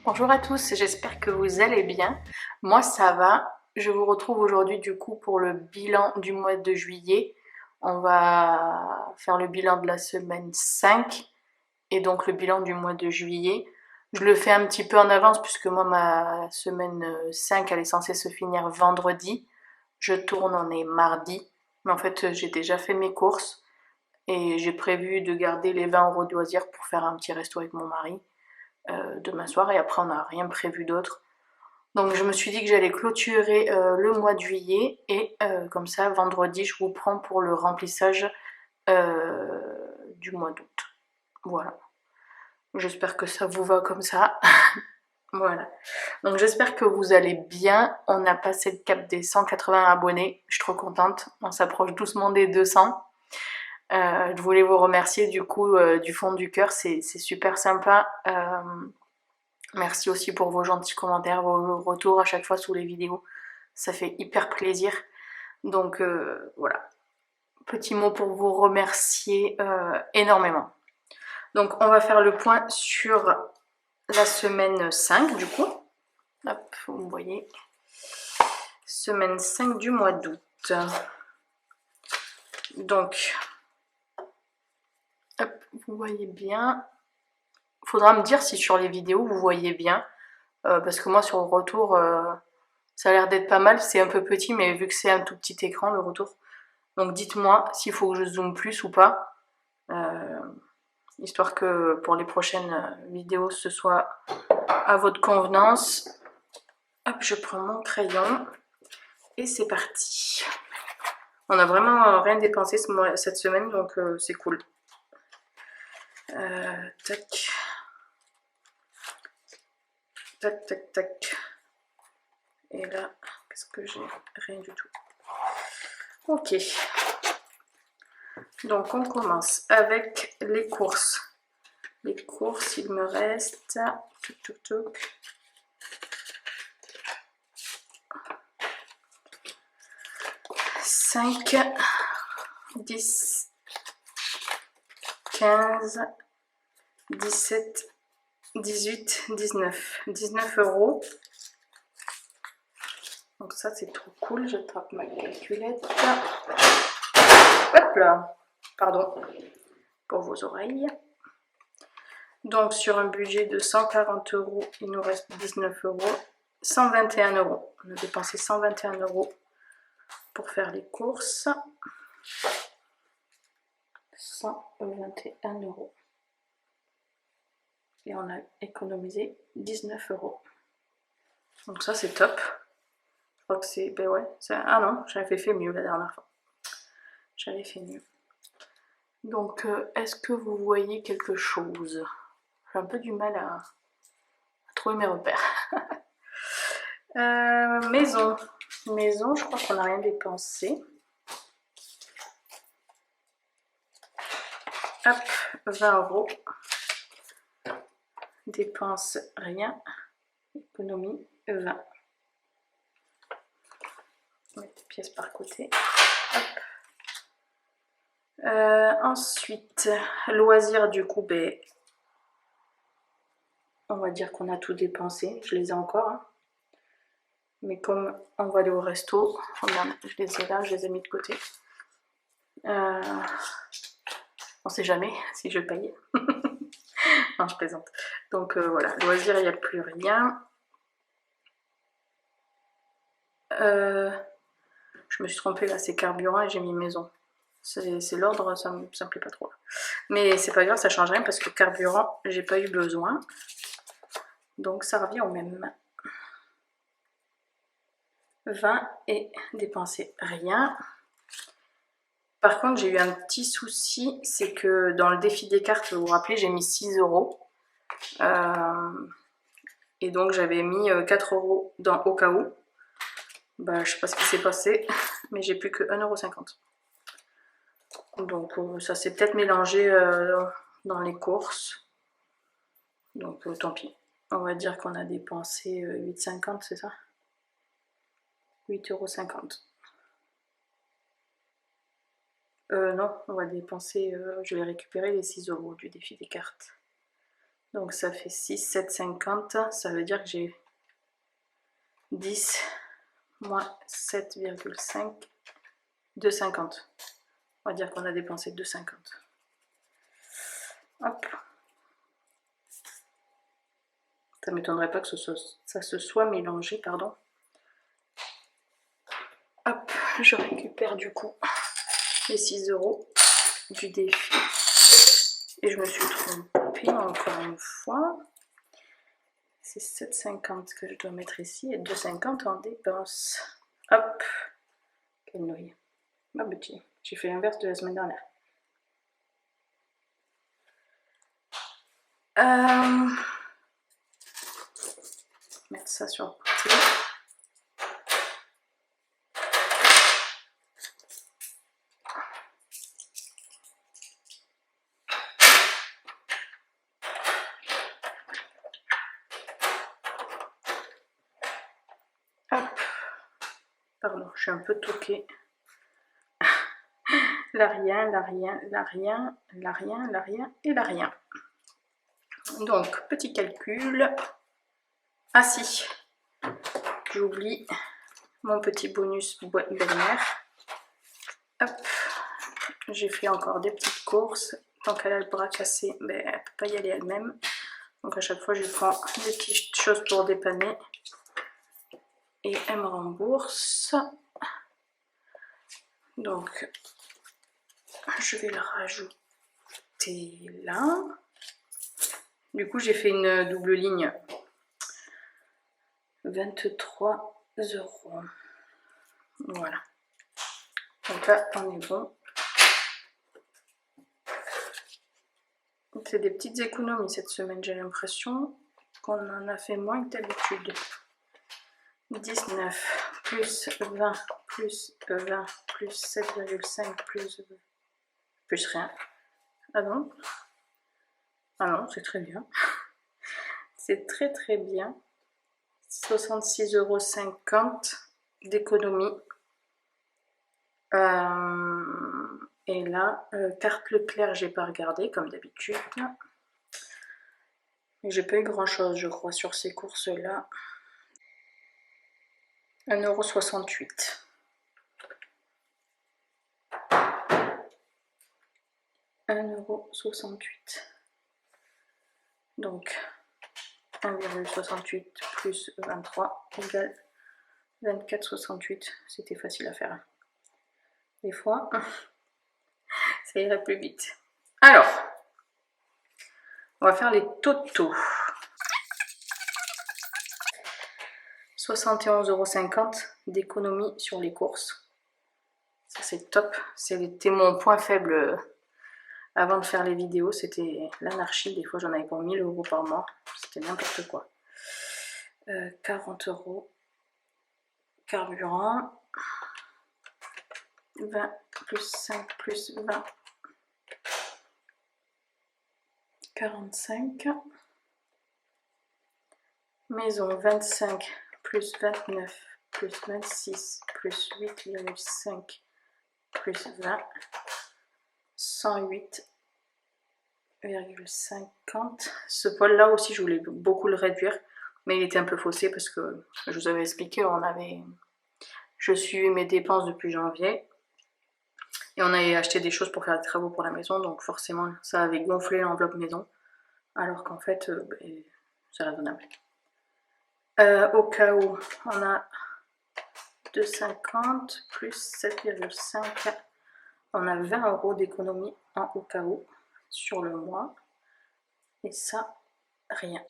Bonjour à tous, j'espère que vous allez bien. Moi ça va. Je vous retrouve aujourd'hui du coup pour le bilan du mois de juillet. On va faire le bilan de la semaine 5 et donc le bilan du mois de juillet. Je le fais un petit peu en avance puisque moi ma semaine 5 elle est censée se finir vendredi. Je tourne, on est mardi. Mais en fait j'ai déjà fait mes courses et j'ai prévu de garder les 20 € de loisirs pour faire un petit resto avec mon mari demain soir et après on n'a rien prévu d'autre. Donc je me suis dit que j'allais clôturer le mois de juillet et comme ça vendredi je vous prends pour le remplissage du mois d'août. Voilà. J'espère que ça vous va comme ça. Voilà. Donc j'espère que vous allez bien. On a passé le cap des 180 abonnés. Je suis trop contente. On s'approche doucement des 200. Je voulais vous remercier du coup du fond du cœur. C'est super sympa. Merci aussi pour vos gentils commentaires, vos retours à chaque fois sous les vidéos. Ça fait hyper plaisir. Donc voilà, petit mot pour vous remercier énormément. Donc on va faire le point sur la semaine 5 du coup. Hop, vous voyez. Semaine 5 du mois d'août. Donc, hop, vous voyez bien. Faudra me dire si sur les vidéos vous voyez bien. Parce que moi sur le retour, ça a l'air d'être pas mal. C'est un peu petit, mais vu que c'est un tout petit écran, le retour. Donc dites-moi s'il faut que je zoome plus ou pas. Histoire que pour les prochaines vidéos, ce soit à votre convenance. Hop, je prends mon crayon. Et c'est parti. On a vraiment rien dépensé cette semaine, donc c'est cool. Tac. Tac, tac, tac. Et là, qu'est-ce que j'ai? Rien du tout. Ok. Donc on commence avec les courses. Les courses, il me reste... Toc, toc, toc. 5, 10, 15, 17, 18, 19. 19 €. Donc ça c'est trop cool, j'attrape ma calculette. Hop là, pardon pour vos oreilles. Donc sur un budget de 140 €, il nous reste 19 €. 121 €. On a dépensé 121 € pour faire les courses. 121 €. Et on a économisé 19 €. Donc ça c'est top. Je crois que c'est... Ben ouais. Ah non, j'avais fait mieux la dernière fois. J'avais fait mieux. Donc est-ce que vous voyez quelque chose? J'ai un peu du mal à trouver mes repères. Maison. Maison, je crois qu'on n'a rien dépensé. Hop, 20 €. Dépense rien. Économie 20. On met des pièces par côté. Hop. Ensuite, loisirs du coup, ben, on va dire qu'on a tout dépensé. Je les ai encore. Hein. Mais comme on va aller au resto, regarde, je les ai là, je les ai mis de côté. On sait jamais si je paye. Non, je plaisante. Donc voilà, loisirs, il n'y a plus rien. Je me suis trompée là, c'est carburant et j'ai mis maison. C'est l'ordre, ça me plaît pas trop. Mais c'est pas grave, ça change rien parce que carburant, j'ai pas eu besoin. Donc ça revient au même. 20 et dépenser rien. Par contre, j'ai eu un petit souci, c'est que dans le défi des cartes, vous vous rappelez, j'ai mis 6 €. Et donc j'avais mis 4 € dans au cas où. Bah, je sais pas ce qui s'est passé, mais j'ai plus que 1,50 €. Donc ça s'est peut-être mélangé dans les courses. Donc tant pis. On va dire qu'on a dépensé 8,50 €, c'est ça? 8,50 €. Non, on va dépenser, je vais récupérer les 6 € du défi des cartes. Donc ça fait 6, 7, 50. Ça veut dire que j'ai 10 moins 7,5, 2,50. On va dire qu'on a dépensé 2,50. Hop. Ça ne m'étonnerait pas que ça se soit mélangé, pardon. Hop, je récupère du coup les 6 € du défi. Et je me suis trompée encore une fois. C'est 7,50 que je dois mettre ici et 2,50 en dépense. Hop, quelle nouille. Ah petit, j'ai fait l'inverse de la semaine dernière. Mettre ça sur le côté. Hop. Pardon, je suis un peu toquée. La rien, la rien, la rien, la rien, la rien et la rien. Donc, petit calcul. Ah si, j'oublie mon petit bonus belle-mère. Hop, j'ai fait encore des petites courses. Tant qu'elle a le bras cassé, ben, elle ne peut pas y aller elle-même. Donc à chaque fois, je prends des petites choses pour dépanner. Et elle me rembourse. Donc, je vais le rajouter là. Du coup, j'ai fait une double ligne. 23 €. Voilà. Donc là, on est bon. C'est des petites économies cette semaine, j'ai l'impression qu'on en a fait moins que d'habitude. 19 plus 20 plus 20 plus 7,5 plus rien. Ah non? Ah non, c'est très bien. C'est très très bien. 66,50 € d'économie. Et là, carte Leclerc, j'ai pas regardé comme d'habitude. Et j'ai pas eu grand chose, je crois, sur ces courses-là. 1,68 €. 1,68 €. Donc 1,68 plus 23 égale 24,68. C'était facile à faire. Des fois, ça irait plus vite. Alors, on va faire les totaux. 71,50 € d'économie sur les courses. Ça c'est top. C'était mon point faible avant de faire les vidéos. C'était l'anarchie. Des fois j'en avais pour 1000 € par mois. C'était n'importe quoi. 40 € carburant. 20 plus 5 plus 20. 45. Maison 25 plus 29 plus 26 plus 8,5 plus 20. 108,50. Ce poil là aussi je voulais beaucoup le réduire, mais il était un peu faussé parce que je vous avais expliqué, je suivais mes dépenses depuis janvier et on avait acheté des choses pour faire des travaux pour la maison, donc forcément ça avait gonflé l'enveloppe maison, alors qu'en fait c'est raisonnable. Au cas où, on a 2,50 plus 7,5. On a 20 € d'économie en au cas où sur le mois. Et ça, rien.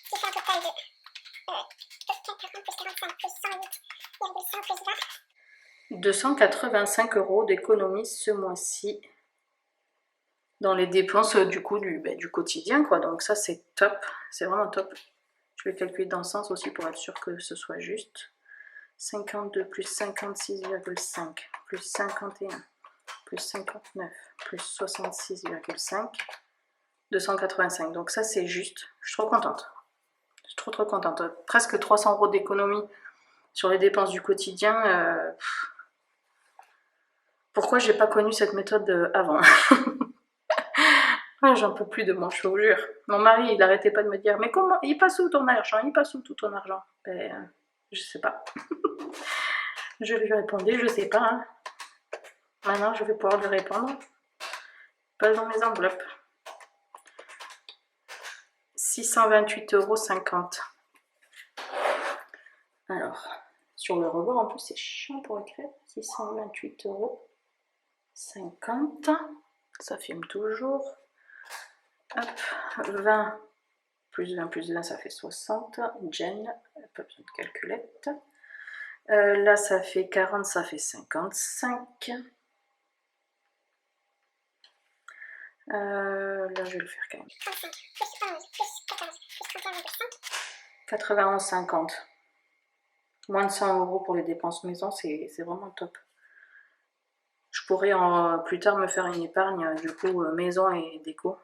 C'est un total de 40 plus 45 plus 108,5 plus 20. 285 € d'économie ce mois-ci dans les dépenses du coup du quotidien, quoi. Donc ça c'est top, c'est vraiment top. Je vais calculer dans le sens aussi pour être sûr que ce soit juste. 52 plus 56,5 plus 51 plus 59 plus 66,5, 285. Donc ça c'est juste. Je suis trop contente. Je suis trop contente. Presque 300 € d'économie sur les dépenses du quotidien. Pourquoi j'ai pas connu cette méthode avant? Ah, j'en peux plus de moi, je vous jure. Mon mari, il arrêtait pas de me dire, mais comment, il passe où ton argent? Il passe où tout ton argent? Ben, je sais pas. Je lui répondais, je sais pas. Hein. Maintenant, je vais pouvoir lui répondre. Pas dans mes enveloppes. 628,50 €. Alors, sur le rebord, en plus, c'est chiant pour écrire. 628,50 €. Ça filme toujours. Hop, 20 plus 20 plus 20, ça fait 60. Jen, pas besoin de calculette. Là, ça fait 40, ça fait 55. Là, je vais le faire quand même. 91,50 €. Moins de 100 € pour les dépenses maison, c'est vraiment top. Je pourrais plus tard me faire une épargne, du coup, maison et déco.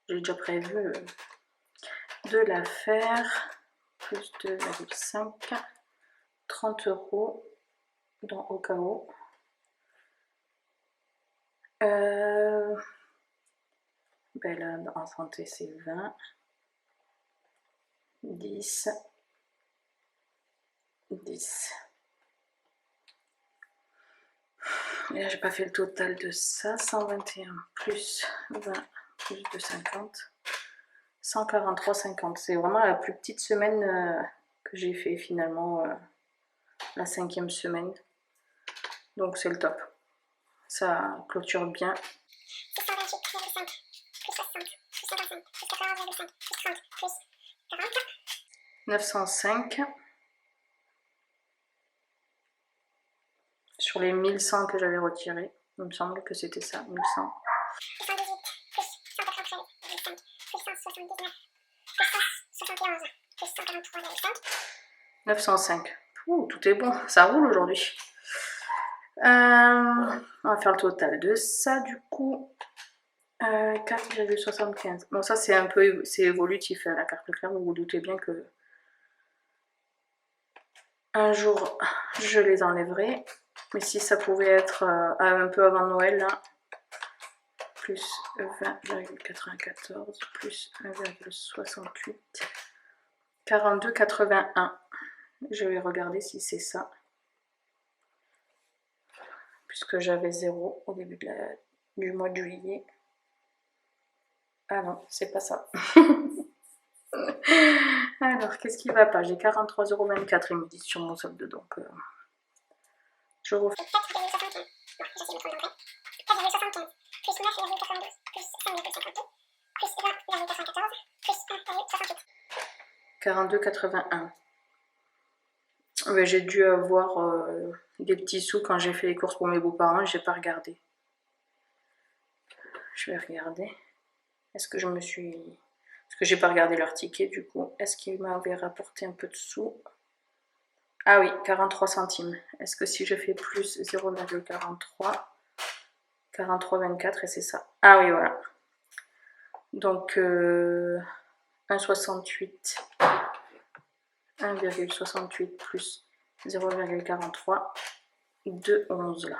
J'ai déjà prévu de la faire. Plus 2,5. 30 € dans au cas où. Ben là, en santé, c'est 20. 10. 10. Et là, j'ai pas fait le total de ça. 121 plus 20 plus 2,50. 143,50. C'est vraiment la plus petite semaine que j'ai fait finalement, la 5e semaine. Donc c'est le top. Ça clôture bien. 628,5 plus 60 plus 55 plus 91,5 plus 30 plus 40. 905. Sur les 1100 que j'avais retirés. Il me semble que c'était ça, 1100. 618 plus 193,5 plus 179 plus 171 plus 143,5. 905. Ouh, tout est bon, ça roule aujourd'hui. On va faire le total de ça du coup. 4,75. Bon, ça c'est un peu évolutif la carte claire, vous vous doutez bien que un jour je les enlèverai. Mais si ça pouvait être un peu avant Noël, là, plus 20,94 plus 1,68, 42,81. Je vais regarder si c'est ça. Puisque j'avais 0 au début du mois de juillet. Ah non, c'est pas ça. Alors, qu'est-ce qui va pas? J'ai 43,24 €, ils me disent sur mon solde, donc je refais. 4,75. Non, je sais, je me trompe d'entrée. 4,75 plus 9,92 plus 5,52 plus 20,94 plus 1,68. 42,81. Mais j'ai dû avoir des petits sous quand j'ai fait les courses pour mes beaux-parents, j'ai pas regardé. Je vais regarder. Est-ce que je me suis... Parce que j'ai pas regardé leur ticket du coup. Est-ce qu'ils m'avaient rapporté un peu de sous? Ah oui, 43 centimes. Est-ce que si je fais plus 0,43, 43,24 et c'est ça. Ah oui, voilà. Donc 1,68. 1,68 plus 0,43. 2,11 là.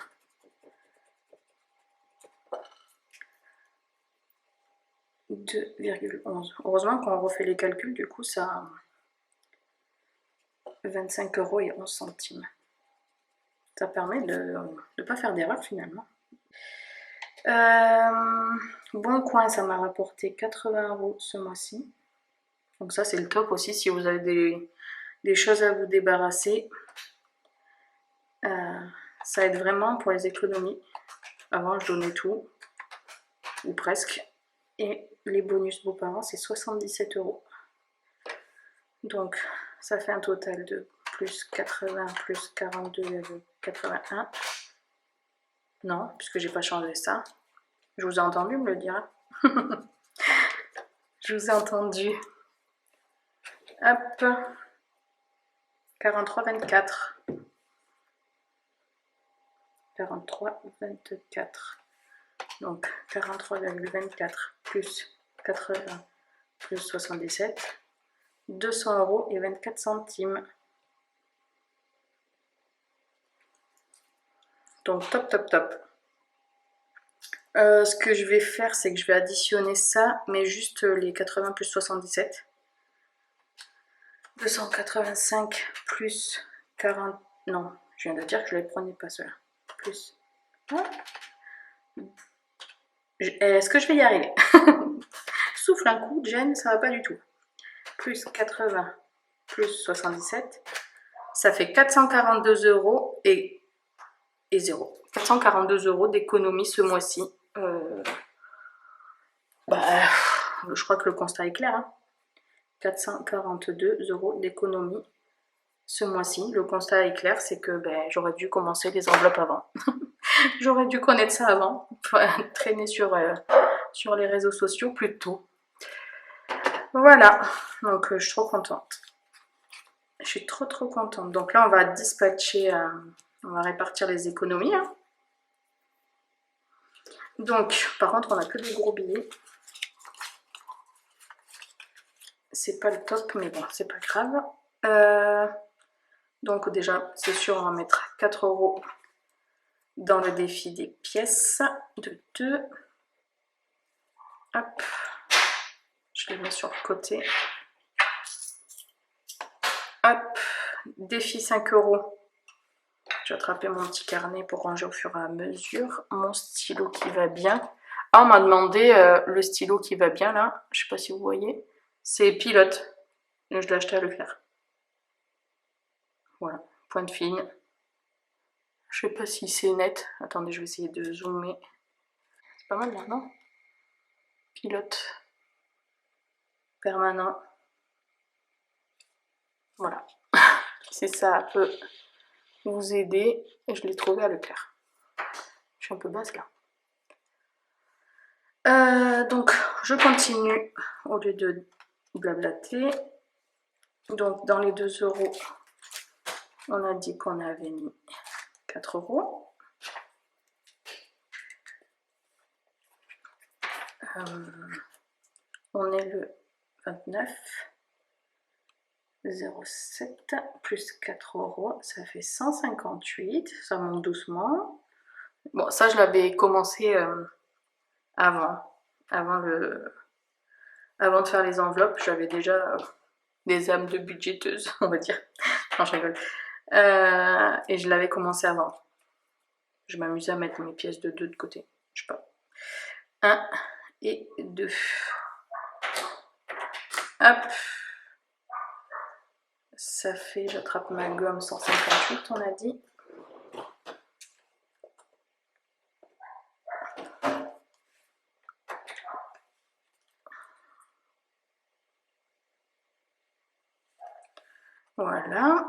2,11. Heureusement qu'on refait les calculs, du coup ça 25,11 €. Ça permet de ne pas faire d'erreur finalement. Bon Coin, ça m'a rapporté 80 € ce mois-ci. Donc ça c'est le top aussi si vous avez des choses à vous débarrasser. Ça aide vraiment pour les économies. Avant je donnais tout, ou presque. Et les bonus beaux-parents c'est 77 €. Donc ça fait un total de plus 80 plus 42,81. Non, puisque j'ai pas changé ça. Je vous ai entendu me le dire. Hein. Je vous ai entendu. Hop. 43,24. 43,24. Donc 43,24 plus 80 plus 77. 200 € et 24 centimes. Donc top, top, top. Ce que je vais faire, c'est que je vais additionner ça, mais juste les 80 plus 77. 285 plus 40... Non, je viens de dire que je ne les prenais pas ceux-là. Plus... Est-ce que je vais y arriver? Souffle un coup, Jen, ça va pas du tout. Plus 80 plus 77, ça fait 442 € et 0. 442 € d'économie ce mois-ci. Je crois que le constat est clair. Hein. 442 € d'économie ce mois-ci. Le constat est clair, c'est que j'aurais dû commencer les enveloppes avant. J'aurais dû connaître ça avant, traîner sur les réseaux sociaux plus tôt. Voilà, donc je suis trop contente. Je suis trop contente. Donc là, on va dispatcher, on va répartir les économies. Hein. Donc, par contre, on n'a que des gros billets. C'est pas le top, mais bon, c'est pas grave. Donc déjà, c'est sûr, on va mettre 4 € dans le défi des pièces de 2. Hop, je les mets sur le côté. Hop, défi 5 €. J'ai attrapé mon petit carnet pour ranger au fur et à mesure. Mon stylo qui va bien. Ah, on m'a demandé le stylo qui va bien là. Je sais pas si vous voyez. C'est Pilote. Je l'ai acheté à Leclerc. Voilà, pointe fine. Je sais pas si c'est net. Attendez, je vais essayer de zoomer. C'est pas mal là, non? Pilote. Permanent. Voilà. Si ça peut vous aider, je l'ai trouvé à Leclerc. Je suis un peu basse là. Donc je continue au lieu de blablater. Donc dans les 2 €, on a dit qu'on avait mis 4 €. On est le 29,07 plus 4 € ça fait 158, ça monte doucement. Bon, ça je l'avais commencé avant de faire les enveloppes, j'avais déjà des âmes de budgéteuse, on va dire. Non, je rigole. Et je l'avais commencé avant. Je m'amusais à mettre mes pièces de 2 de côté. Je sais pas. 1 et 2. Hop. Ça fait, j'attrape ma gomme, 158, on a dit. Voilà.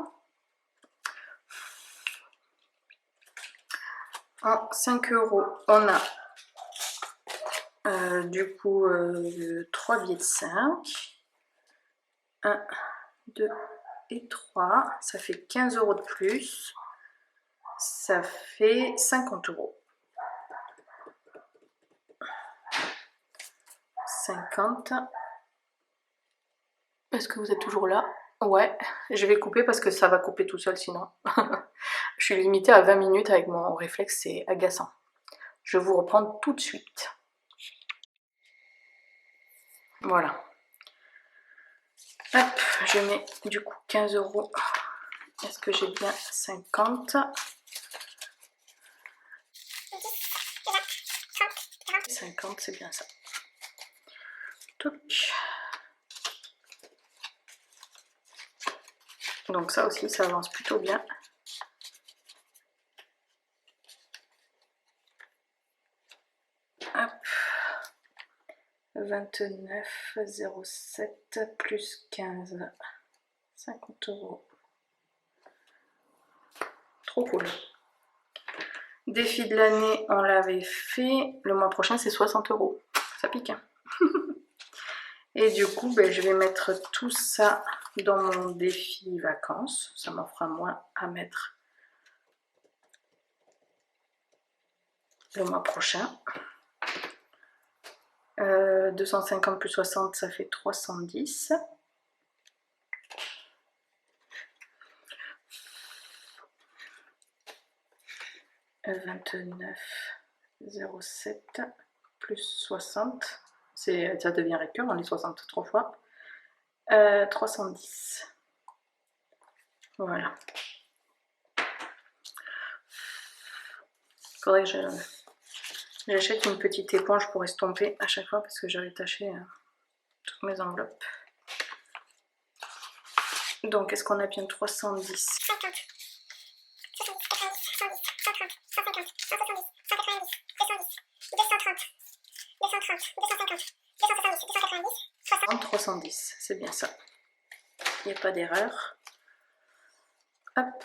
En 5 €, on a du coup 3 billets de 5. 1, 2 et 3. Ça fait 15 € de plus. Ça fait 50 €. 50. Est-ce que vous êtes toujours là? Ouais, je vais couper parce que ça va couper tout seul sinon. Je suis limitée à 20 minutes avec mon réflexe, c'est agaçant. Je vous reprends tout de suite. Voilà. Hop, je mets du coup 15 €. Est-ce que j'ai bien 50? 50, c'est bien ça. Touc. Donc ça aussi, ça avance plutôt bien. Hop. 29,07 plus 15. 50 €. Trop cool. Défi de l'année, on l'avait fait. Le mois prochain, c'est 60 €. Ça pique. Hein. Et du coup, je vais mettre tout ça dans mon défi vacances. Ça m'en fera moins à mettre le mois prochain. 250 plus 60, ça fait 310. « 29,07 plus 60. Ça devient récurrent, les 63 fois. 310. Voilà. Faudrait que j'achète une petite éponge pour estomper à chaque fois parce que j'avais taché toutes mes enveloppes. Donc, est-ce qu'on a bien 310? 50, 70, 90, 110, 130, 150, 170, 190, 210, 230, 230, 250, 270, 290, 60. 310, c'est bien ça. Il n'y a pas d'erreur. Hop.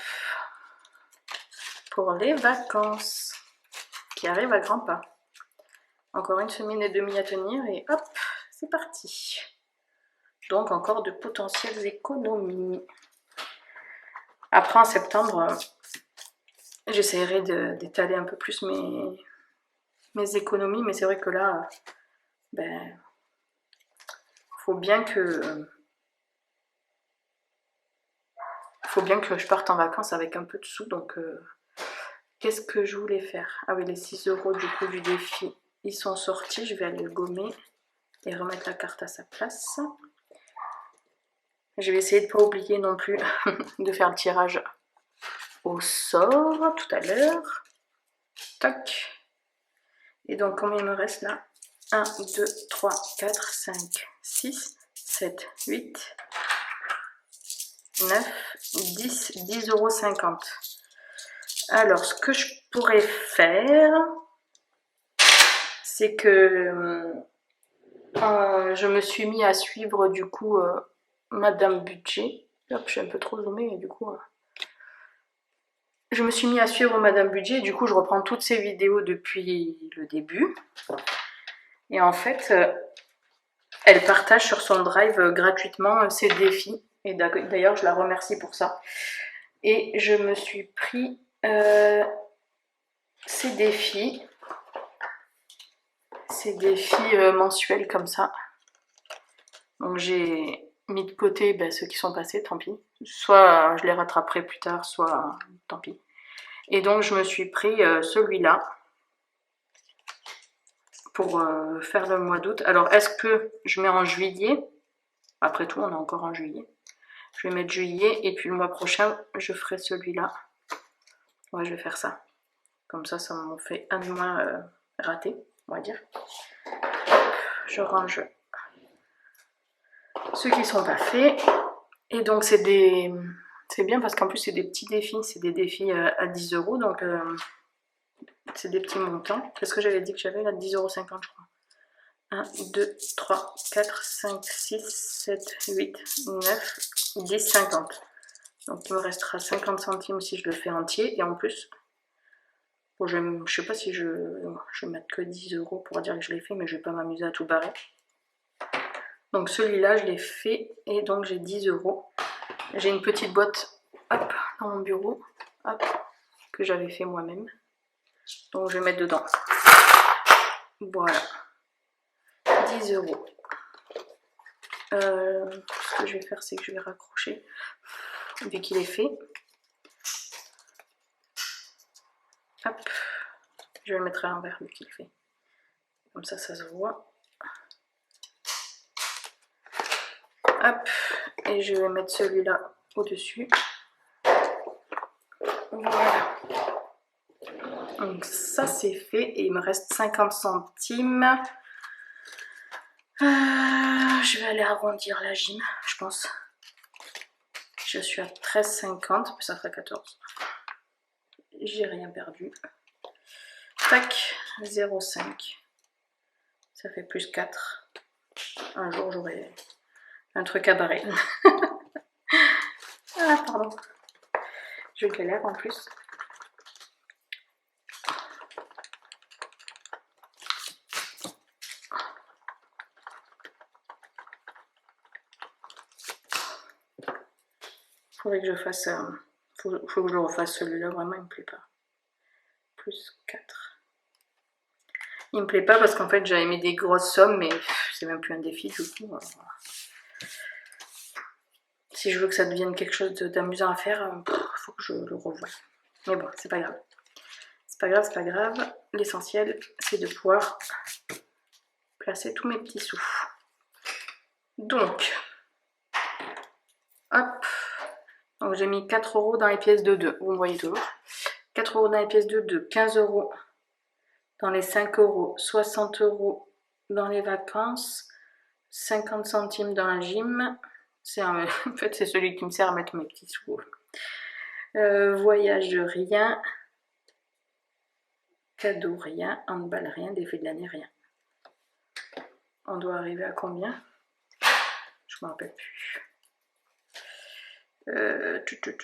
Pour les vacances qui arrivent à grands pas. Encore une semaine et demie à tenir et hop, c'est parti. Donc encore de potentielles économies. Après en septembre, j'essaierai d'étaler un peu plus mes économies, mais c'est vrai que là, ben, faut bien que je parte en vacances avec un peu de sous. Donc qu'est-ce que je voulais faire? Ah oui, les 6 € du coup du défi, ils sont sortis. Je vais aller le gommer et remettre la carte à sa place. Je vais essayer de ne pas oublier non plus de faire le tirage au sort tout à l'heure. Tac. Et donc combien il me reste là? 1, 2, 3, 4, 5, 6, 7, 8, 9, 10, 10,50 €. Alors ce que je pourrais faire, c'est que je me suis mis à suivre du coup Madame Budget. Hop, je suis un peu trop zoomée et du coup... je me suis mis à suivre Madame Budget et du coup je reprends toutes ses vidéos depuis le début. Et en fait, elle partage sur son drive gratuitement ses défis. Et d'ailleurs, je la remercie pour ça. Et je me suis pris ces défis mensuels comme ça. Donc j'ai mis de côté ceux qui sont passés, tant pis. Soit je les rattraperai plus tard, soit tant pis. Et donc je me suis pris celui-là pour faire le mois d'août. Alors est-ce que je mets en juillet? Après tout, on est encore en juillet. Je vais mettre juillet et puis le mois prochain, je ferai celui-là. Ouais, je vais faire ça. Comme ça, ça m'en fait un de moins raté, on va dire. Je range ceux qui sont pas faits. Et donc, c'est bien parce qu'en plus, c'est des petits défis. C'est des défis à 10 €. Donc, c'est des petits montants. Qu'est-ce que j'avais dit que j'avais là? 10,50 €, je crois. 1, 2, 3, 4, 5, 6, 7, 8, 9, 10, 50. Donc il me restera 50 centimes si je le fais entier. Et en plus, bon, je sais pas si je vais mettre que 10 € pour dire que je l'ai fait, mais je vais pas m'amuser à tout barrer. Donc celui-là, je l'ai fait et donc j'ai 10 €. J'ai une petite boîte, hop, dans mon bureau, hop, que j'avais fait moi-même. Donc je vais mettre dedans. Voilà. 10 €. Ce que je vais faire, c'est que je vais raccrocher dès qu'il est fait. Hop, je vais le mettre à l'envers vu qu'il est fait. Comme ça, ça se voit. Hop, et je vais mettre celui-là au-dessus. Voilà. Donc ça, c'est fait et il me reste 50 centimes. Je vais aller arrondir la gym, je pense. Je suis à 13,50, ça fera 14. J'ai rien perdu. Tac, 0,5. Ça fait plus 4. Un jour, j'aurai un truc à barrer. Ah, pardon. Je galère en plus. Faudrait que je fasse... faut que je le refasse celui-là, vraiment il me plaît pas. Plus 4. Il me plaît pas parce qu'en fait j'avais mis des grosses sommes, mais c'est même plus un défi du coup. Si je veux que ça devienne quelque chose d'amusant à faire, faut que je le revoie. Mais bon, c'est pas grave. C'est pas grave, c'est pas grave. L'essentiel, c'est de pouvoir placer tous mes petits sous. Donc, hop. Donc j'ai mis 4 € dans les pièces de 2. Vous me voyez toujours. 4 € dans les pièces de 2, 15 € dans les 5 €, 60 € dans les vacances, 50 centimes dans un gym. En fait, c'est celui qui me sert à mettre mes petits sous. Voyage, rien. Cadeau, rien. Handball, rien. Défi de l'année, rien. On doit arriver à combien? Je ne me rappelle plus.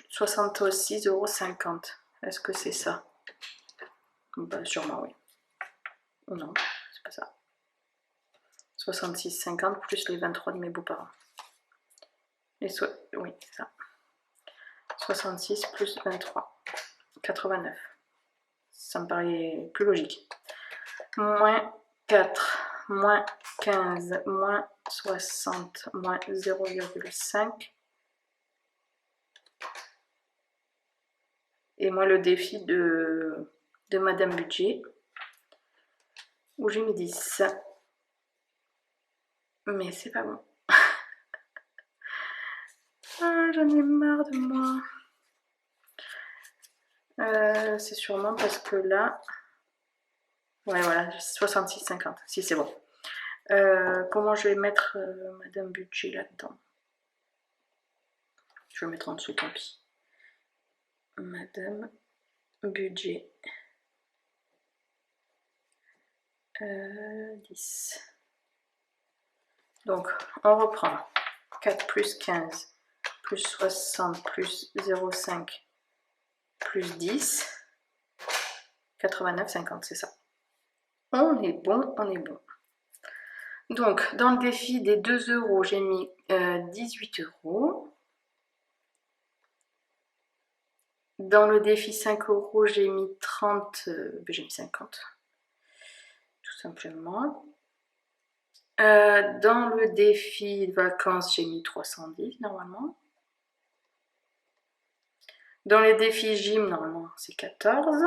66,50 €. Est-ce que c'est ça? Bah, sûrement oui. Ou non, c'est pas ça. 66,50 plus les 23 de mes beaux-parents. Oui, c'est ça. 66 plus 23. 89. Ça me paraît plus logique. Moins 4, moins 15, moins 60, moins 0,5. Et moi le défi de Madame Budget, où j'ai mis 10. Mais c'est pas bon. Ah, j'en ai marre de moi. C'est sûrement parce que là... Ouais, voilà, 66,50. Si, c'est bon. Comment je vais mettre Madame Budget là-dedans? Je vais mettre en dessous, tant pis. Madame Budget. 10. Donc, on reprend. 4 plus 15, plus 60, plus 0,5, plus 10. 89,50, c'est ça. On est bon, on est bon. Donc, dans le défi des 2 €, j'ai mis 18 €. Dans le défi 5 €, j'ai mis 30, j'ai mis 50. Tout simplement. Dans le défi vacances, j'ai mis 310 normalement. Dans les défis gym, normalement, c'est 14.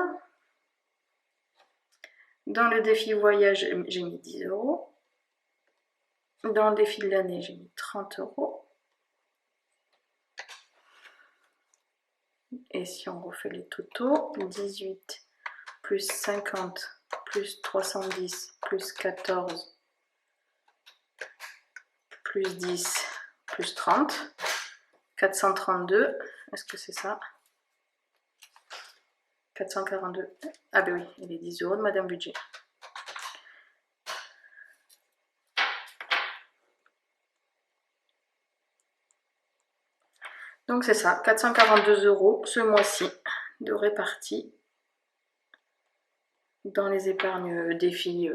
Dans le défi voyage, j'ai mis 10 €. Dans le défi de l'année, j'ai mis 30 €. Et si on refait les totaux, 18 plus 50 plus 310 plus 14 plus 10 plus 30, 432, est-ce que c'est ça? 442, ah ben oui, il est 10 € de Madame Budget. Donc c'est ça, 442 € ce mois-ci de répartie dans les épargnes défis,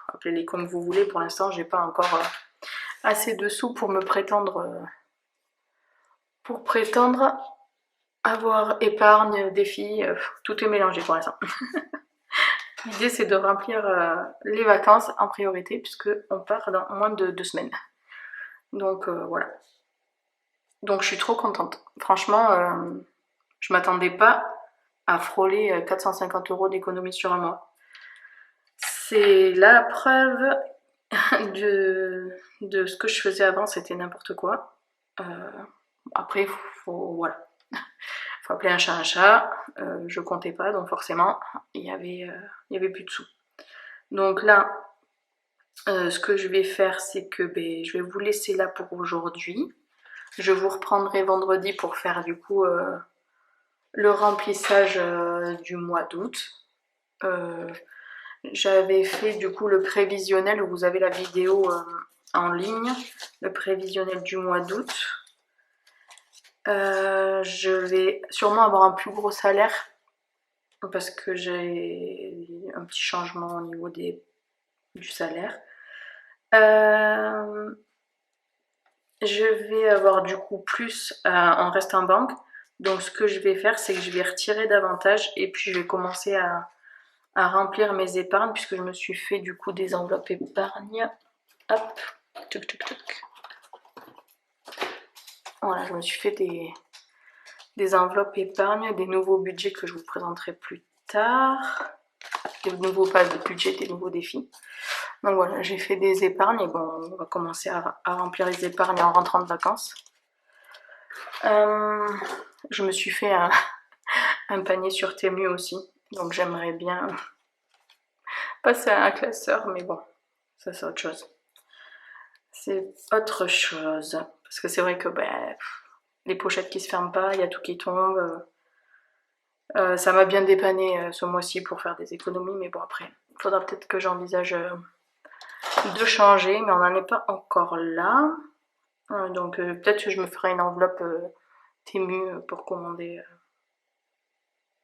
appelez-les comme vous voulez. Pour l'instant, j'ai pas encore assez de sous pour me prétendre avoir épargne, défi, tout est mélangé pour l'instant. L'idée c'est de remplir les vacances en priorité puisque on part dans moins de 2 semaines. Donc voilà. Donc je suis trop contente. Franchement, je m'attendais pas à frôler 450 € d'économie sur un mois. C'est la preuve de ce que je faisais avant, c'était n'importe quoi. Après, voilà. Faut appeler un chat un chat. Je comptais pas, donc forcément, il y avait plus de sous. Donc là, ce que je vais faire, c'est que je vais vous laisser là pour aujourd'hui. Je vous reprendrai vendredi pour faire du coup le remplissage du mois d'août. J'avais fait du coup le prévisionnel où vous avez la vidéo en ligne, le prévisionnel du mois d'août. Je vais sûrement avoir un plus gros salaire parce que j'ai un petit changement au niveau du salaire. Je vais avoir du coup plus en reste en banque. Donc ce que je vais faire, c'est que je vais retirer davantage et puis je vais commencer à remplir mes épargnes puisque je me suis fait du coup des enveloppes épargne. Hop, tuc tuc tuc. Voilà, je me suis fait des enveloppes épargne, des nouveaux budgets que je vous présenterai plus tard. des nouveaux passes de budget, des nouveaux défis. Donc voilà, j'ai fait des épargnes et bon, on va commencer à remplir les épargnes en rentrant de vacances. Je me suis fait un panier sur Temu aussi, donc j'aimerais bien passer à un classeur, mais bon, ça c'est autre chose. C'est autre chose, parce que c'est vrai que les pochettes qui se ferment pas, il y a tout qui tombe. Ça m'a bien dépanné ce mois-ci pour faire des économies, mais bon après, il faudra peut-être que j'envisage de changer, mais on n'en est pas encore là. Donc peut-être que je me ferai une enveloppe Temu pour commander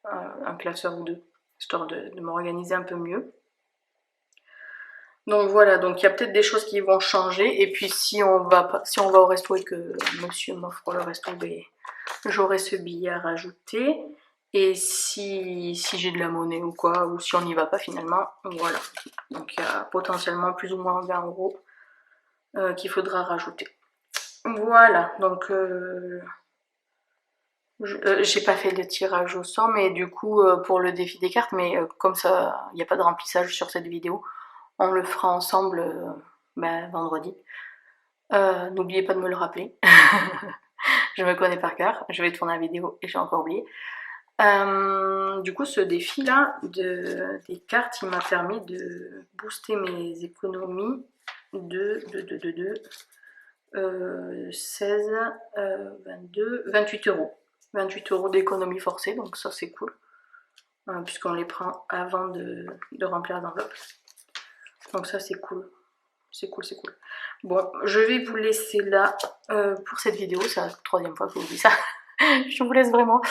un classeur ou deux, histoire de m'organiser un peu mieux. Donc voilà, donc il y a peut-être des choses qui vont changer, et puis si on va au resto et que monsieur m'offre le resto, j'aurai ce billet à rajouter. Et si j'ai de la monnaie ou quoi, ou si on n'y va pas finalement, voilà. Donc il y a potentiellement plus ou moins 20 euros qu'il faudra rajouter. Voilà, donc j'ai pas fait le tirage au sort, mais du coup pour le défi des cartes, mais comme ça, il n'y a pas de remplissage sur cette vidéo, on le fera ensemble vendredi. N'oubliez pas de me le rappeler. Je me connais par cœur, je vais tourner la vidéo et j'ai encore oublié. Du coup, ce défi-là des cartes, il m'a permis de booster mes économies de 16, 22, 28 euros. 28 euros d'économie forcée, donc ça c'est cool. Puisqu'on les prend avant de remplir l'enveloppe. Donc ça c'est cool. C'est cool, c'est cool. Bon, je vais vous laisser là pour cette vidéo. C'est la 3e fois que je vous dis ça. Je vous laisse vraiment.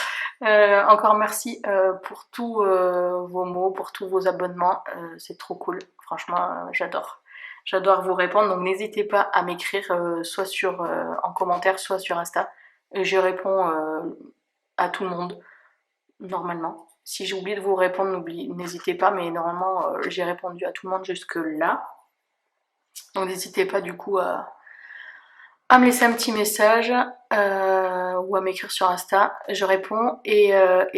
Encore merci pour tous vos mots, pour tous vos abonnements. C'est trop cool. Franchement, j'adore. J'adore vous répondre. Donc n'hésitez pas à m'écrire soit en commentaire, soit sur Insta. Et je réponds à tout le monde, normalement. Si j'ai oublié de vous répondre, n'hésitez pas. Mais normalement, j'ai répondu à tout le monde jusque là. Donc n'hésitez pas du coup à me laisser un petit message ou à m'écrire sur Insta, je réponds. Et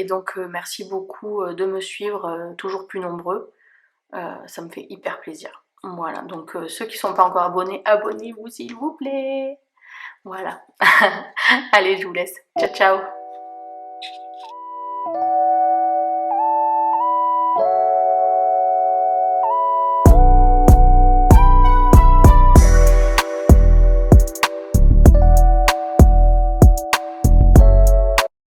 donc merci beaucoup de me suivre, toujours plus nombreux, ça me fait hyper plaisir. Voilà, donc ceux qui ne sont pas encore abonnés, abonnez-vous s'il vous plaît. Voilà. Allez, je vous laisse. Ciao, ciao.